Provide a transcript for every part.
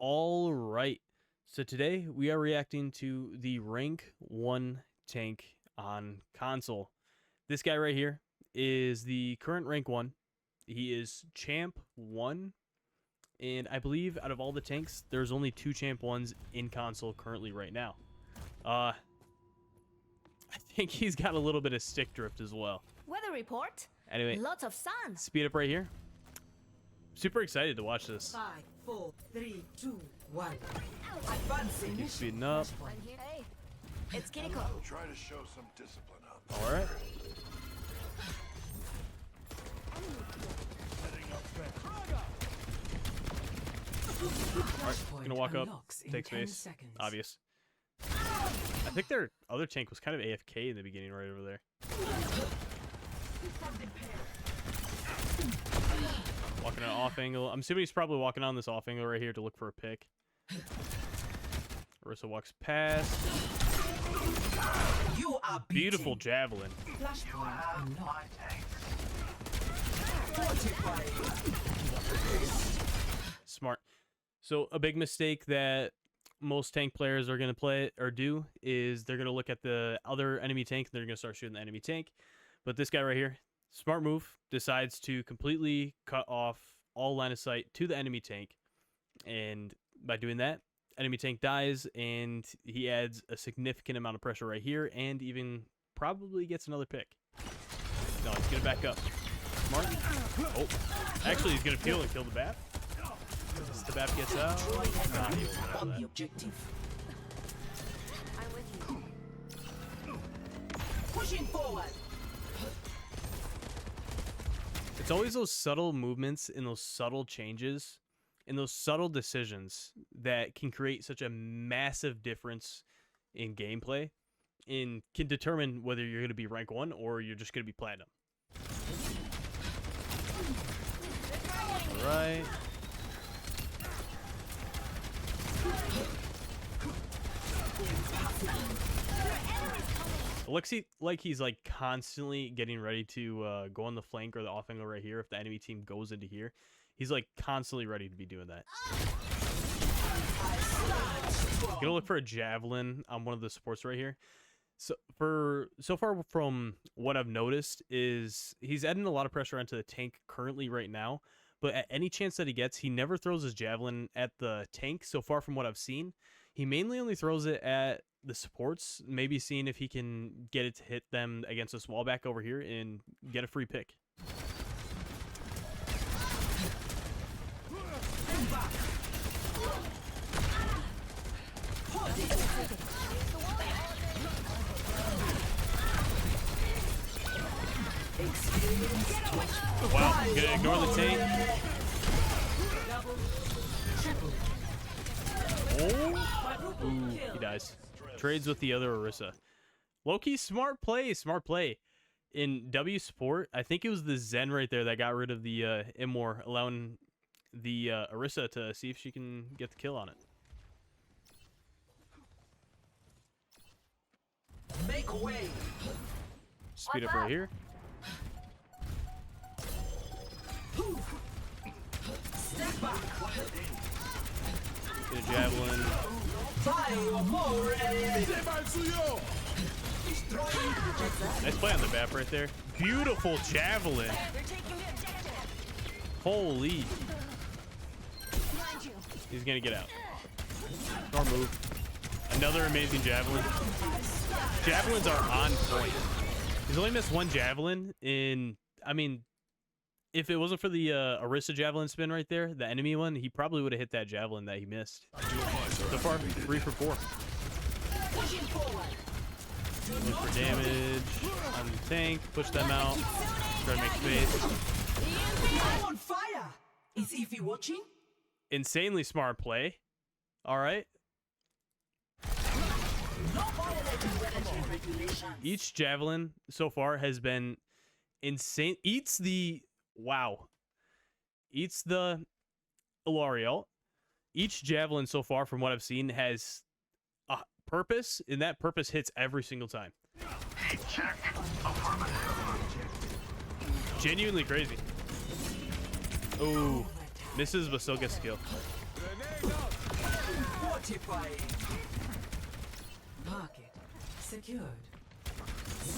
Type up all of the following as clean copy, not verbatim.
All right. So today we are reacting to the rank 1 tank on console. This guy right here is the current rank 1. He is champ 1. And I believe out of all the tanks, there's only 2 champ 1s in console currently right now. I think he's got a little bit of stick drift as well. Weather report. Anyway, Lots of sun. speed up right here. Super excited to watch this. 5, 4, 3, 2, 1. Advancing. Keep speeding up. Hey, it's Kiriko. Try to show some discipline up. All right. Alright, gonna walk up, take space. Obvious. I think their other tank was kind of AFK in the beginning right over there. Walking an off angle. I'm assuming he's probably walking on this off angle right here to look for a pick. Orisa walks past. You are Beautiful javelin. Smart. So a big mistake that most tank players are going to play or do is they're going to look at the other enemy tank and they're going to start shooting the enemy tank. But this guy right here, smart move, decides to completely cut off all line of sight to the enemy tank. And by doing that, enemy tank dies and he adds a significant amount of pressure right here and even probably gets another pick. No, he's going to back up. Smart. Oh, actually he's going to peel and kill the bat. As the bat gets out, nah, he won't get out of that. objective. I'm with you. Pushing forward. It's always those subtle movements and those subtle changes and those subtle decisions that can create such a massive difference in gameplay and can determine whether you're going to be rank 1 or you're just going to be platinum. All right. It looks like he's like constantly getting ready to go on the flank or the off angle right here. If the enemy team goes into here, he's like constantly ready to be doing that. Gonna look for a javelin on one of the supports right here. So far from what I've noticed is he's adding a lot of pressure onto the tank currently right now. But at any chance that he gets, he never throws his javelin at the tank. So far from what I've seen, he mainly only throws it at the supports, maybe seeing if he can get it to hit them against this wall back over here and get a free pick. Wow, gonna ignore the tank. Oh, ooh, he dies. Trades with the other Orisa. Low-key smart play. In W support, I think it was the Zen right there that got rid of the Immor, allowing the Orisa to see if she can get the kill on it. Make way. Speed up right here. Step back. Get a javelin. Nice play on the map right there. Beautiful javelin. Holy. He's gonna get out. Smart move. Another amazing javelin. Javelins are on point. He's only missed one javelin in, I mean, if it wasn't for the Orisa javelin spin right there, the enemy one, he probably would have hit that javelin that he missed. So far, 3 for 4. Look for damage on the tank, push them out, try to make space. I'm on fire. Is Ify watching? Insanely smart play. All right. Each javelin so far has been insane. Eats the Oliveorc. Each javelin so far, from what I've seen, has a purpose, and that purpose hits every single time. Genuinely crazy. Oh, misses but still gets the kill. Fortifying. Market secured.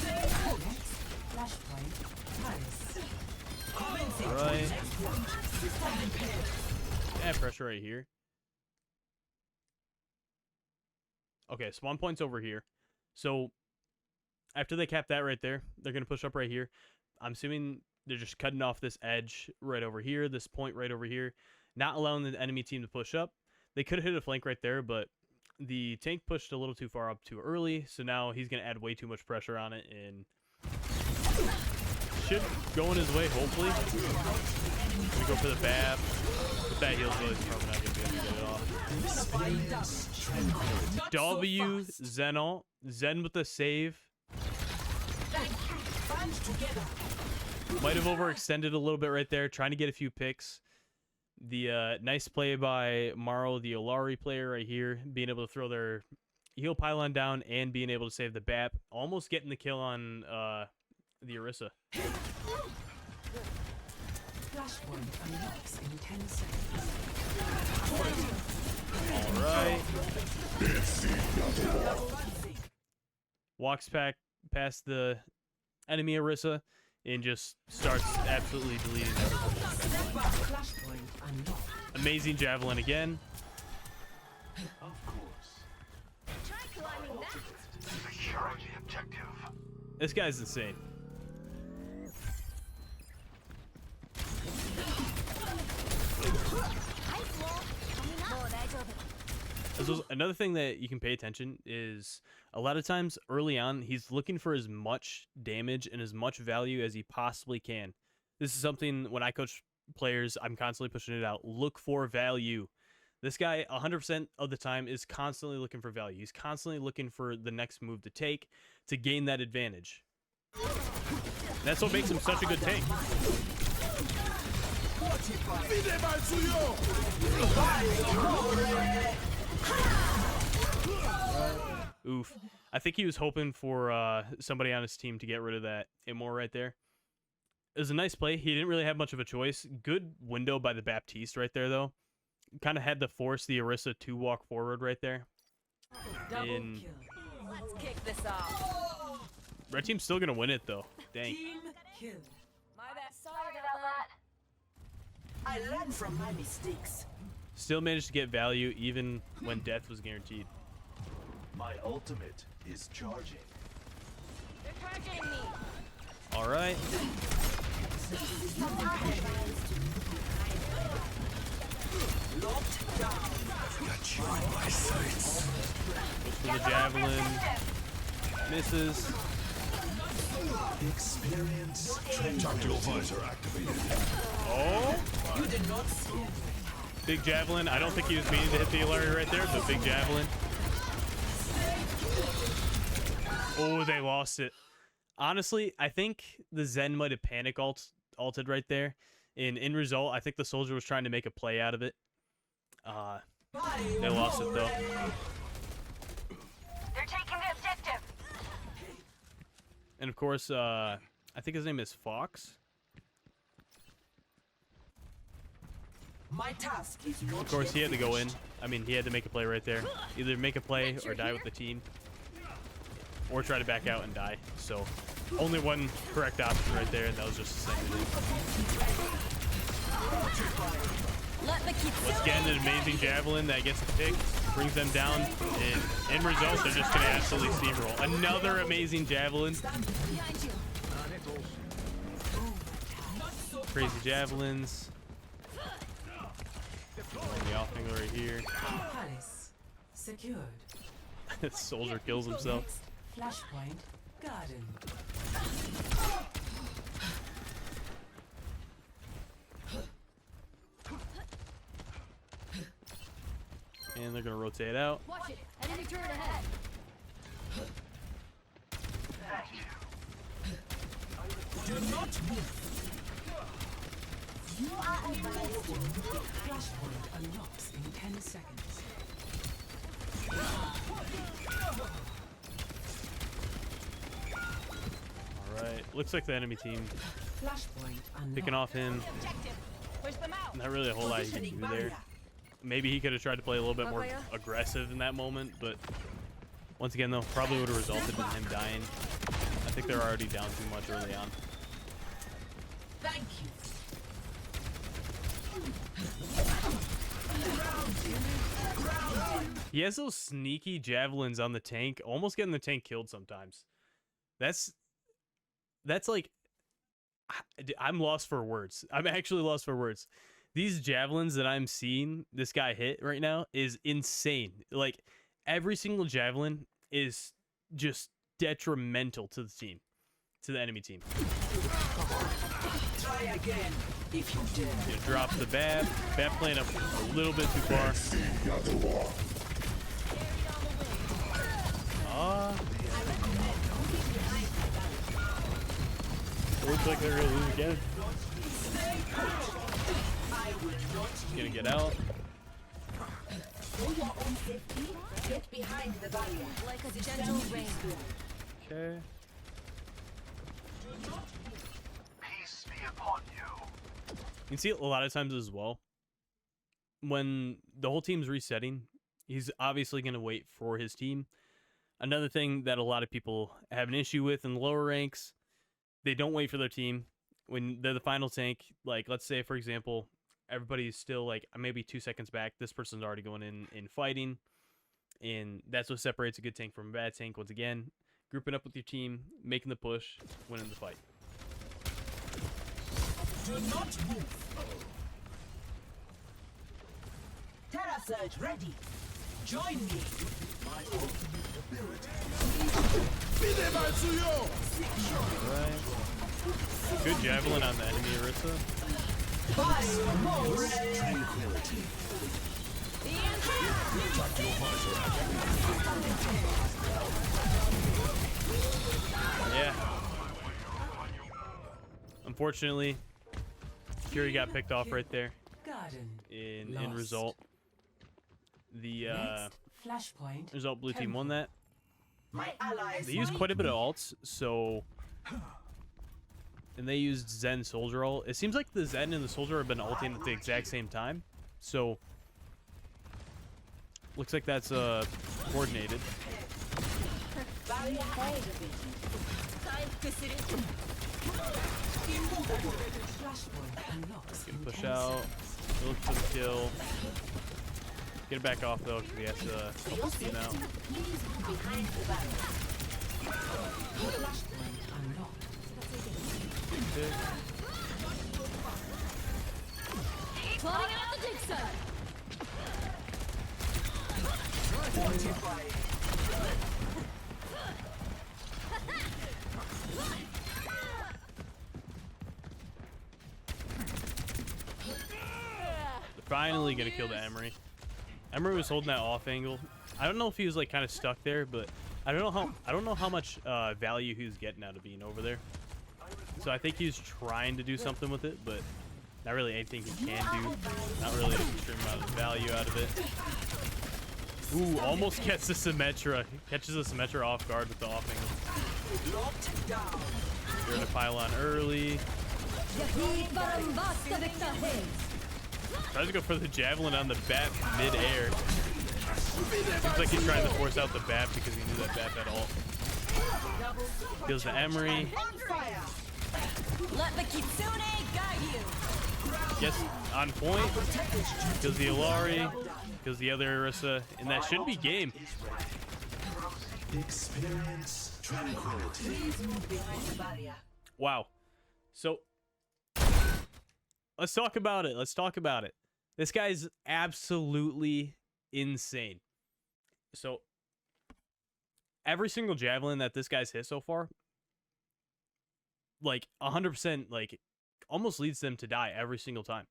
Next flashpoint. Paris. Commencing Right. System impaired. Yeah, pressure right here. Okay, spawn point's over here. So after they cap that right there, they're gonna push up right here. I'm assuming they're just cutting off this edge right over here, this point right over here, not allowing the enemy team to push up. They could have hit a flank right there, but the tank pushed a little too far up too early, so now he's gonna add way too much pressure on it and should go in his way, hopefully. Gonna go for the BAB. With that heal, really, it's probably not gonna be able to get it off. W, Zenalt. Zen with the save. Might have overextended a little bit right there, trying to get a few picks. The nice play by Maro, the Olari player right here, being able to throw their heal pylon down and being able to save the BAP. Almost getting the kill on the Orisa. Flashpoint unlocks in 10 seconds. Alright. Walks past the enemy Orisa and just starts absolutely deleting everything. Flashpoint unlocked. Amazing javelin again. Of course. Try climbing that. Securing the objective. This guy's insane. Ice wall coming up. Another thing that you can pay attention is a lot of times early on, he's looking for as much damage and as much value as he possibly can. This is something when I coach players, I'm constantly pushing it out. Look for value. This guy, 100% of the time, is constantly looking for value. He's constantly looking for the next move to take to gain that advantage. That's what makes him such a good tank. Oof. I think he was hoping for somebody on his team to get rid of that Immor right there. It was a nice play. He didn't really have much of a choice. Good window by the Baptiste right there, though. Kind of had to force the Orisa to walk forward right there. Double In- kill. Let's kick this off. Red team's still going to win it, though. Dang. Team kill. My bad. Sorry about that. I learn from my mistakes. Still managed to get value even when death was guaranteed. My ultimate is charging. They're targeting me. All right. Locked down. Got you in my sights. For the javelin. Misses. Experience. Tactical visor activated. Oh. You did not see it. Big javelin. I don't think he was meaning to hit the Ilari right there, but big javelin. Oh, they lost it. Honestly, I think the Zen might have panic alted right there. And in result, I think the soldier was trying to make a play out of it. They lost it though. They're taking the objective. And of course, I think his name is Fox. My task is not Of course, yet he had to go in. finished. I mean, he had to make a play right there. Either make a play or die with the team. Or try to back out and die. So, only one correct option right there, and that was just the same. Let the keep Once again, an amazing javelin that gets a pick, brings them down, and in result, they're just going to absolutely steamroll. Another amazing javelin. behind you. Crazy javelins. The off angle right here. Palace secured. Soldier kills himself. Next flashpoint garden. And they're going to rotate out. Watch it. Enemy turret ahead. Do not move. You are advised. Flashpoint unlocks in 10 seconds. Alright, looks like the enemy team Flashpoint unlocked. picking off him. Objective. Push them out. Not really a whole lot you can do there. maybe he could have tried to play a little bit more aggressive in that moment, but once again, though, probably would have resulted in him dying. I think they're already down too much early on. Thank you. He has those sneaky javelins on the tank, almost getting the tank killed sometimes. That's like, I'm lost for words. I'm actually lost for words. These javelins that I'm seeing this guy hit right now is insane. Like, every single javelin is just detrimental to the team, to the enemy team. Try again if you dare. You drop the bat. Bat playing up a little bit too far. Looks like they're gonna lose again. He's gonna get out. Get behind the barrier. Like a gentle rain. Okay. Peace be upon you. You can see a lot of times as well, when the whole team's resetting, he's obviously going to wait for his team. Another thing that a lot of people have an issue with in the lower ranks, they don't wait for their team. When they're the final tank, like, let's say, for example, everybody's still, like, maybe 2 seconds back. This person's already going in fighting, and that's what separates a good tank from a bad tank. Once again, grouping up with your team, making the push, winning the fight. Do not move. Terra Surge ready. Join me. My ultimate ability. Alright. Good javelin on the enemy Orisa. Tranquility. Yeah. Unfortunately, Fury got picked off right there Garden. in Lost. result. The Next, flashpoint. result blue team won that. My allies. They used quite a bit of alts, so, and they used Zen Soldier ult. It seems like the Zen and the Soldier have been ulting at the exact same time, so looks like that's coordinated. Flashpoint unlocks. Gonna push out, look for the kill. Get it back off though, because he has to help his team out. Flashpoint unlocked. Okay. Clawing out the dig side. They're finally gonna kill the Emery. Emery was holding that off angle. I don't know if he was like kind of stuck there, but I don't know how much value he was getting out of being over there. So I think he was trying to do something with it, but not really anything he can do. Not really an extreme amount of value out of it. Ooh, almost gets the Symmetra. Catches the Symmetra off guard with the off angle. You're in a pylon early. Tries to go for the javelin on the bat mid-air. Seems like he's trying to force out the bat because he knew that bat had ult. Kills the Emery. Let the Kitsune guide you. Yes, on point. Kills the Ilari. Kills the other Orisa. And that should be game. Experience tranquility. Please move behind the barrier. Wow. So, let's talk about it. Let's talk about it. This guy's absolutely insane. So, every single javelin that this guy's hit so far, like 100%, like almost leads them to die every single time.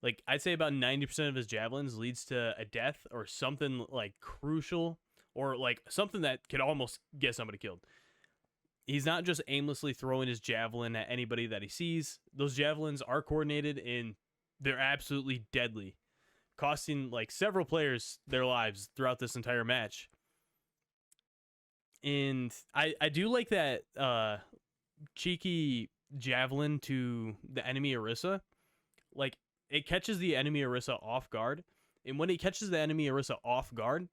Like, I'd say about 90% of his javelins leads to a death or something like crucial or like something that could almost get somebody killed. He's not just aimlessly throwing his javelin at anybody that he sees. Those javelins are coordinated and they're absolutely deadly, costing like several players their lives throughout this entire match. And I do like that cheeky javelin to the enemy Orisa. Like, it catches the enemy Orisa off guard. And when it catches the enemy Orisa off guard,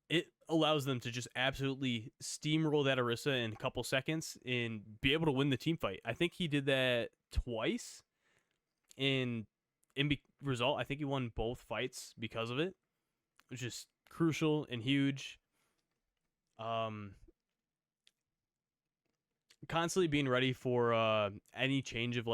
it allows them to just absolutely steamroll that Orisa in a couple seconds and be able to win the team fight. I think he did that twice. Result, I think he won both fights because of it, which is crucial and huge. Constantly being ready for any change of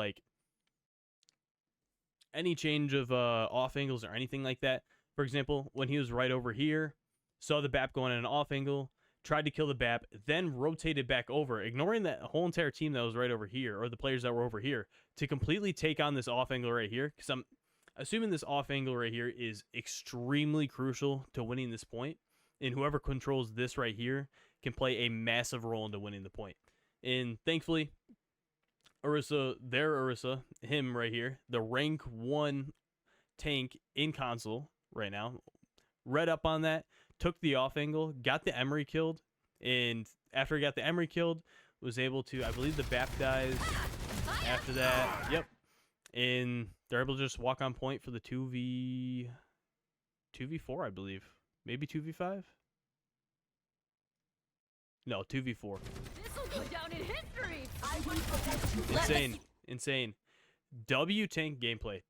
off angles or anything like that. For example, when he was right over here, saw the BAP going in an off angle, tried to kill the BAP, then rotated back over, ignoring that whole entire team that was right over here, or the players that were over here, to completely take on this off angle right here. Because I'm assuming this off angle right here is extremely crucial to winning this point, and whoever controls this right here can play a massive role into winning the point. And thankfully, Orisa, him right here, the rank 1 tank in console right now, read up on that, took the off angle, got the Emery killed, and after he got the Emery killed, was able to, I believe the BAP dies after that. Yep. And they're able to just walk on point for the 2v4, I believe. Maybe 2v5? No, 2v4. This will go down in history. Insane. W tank gameplay.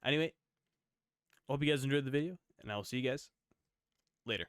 Anyway, hope you guys enjoyed the video, and I will see you guys later.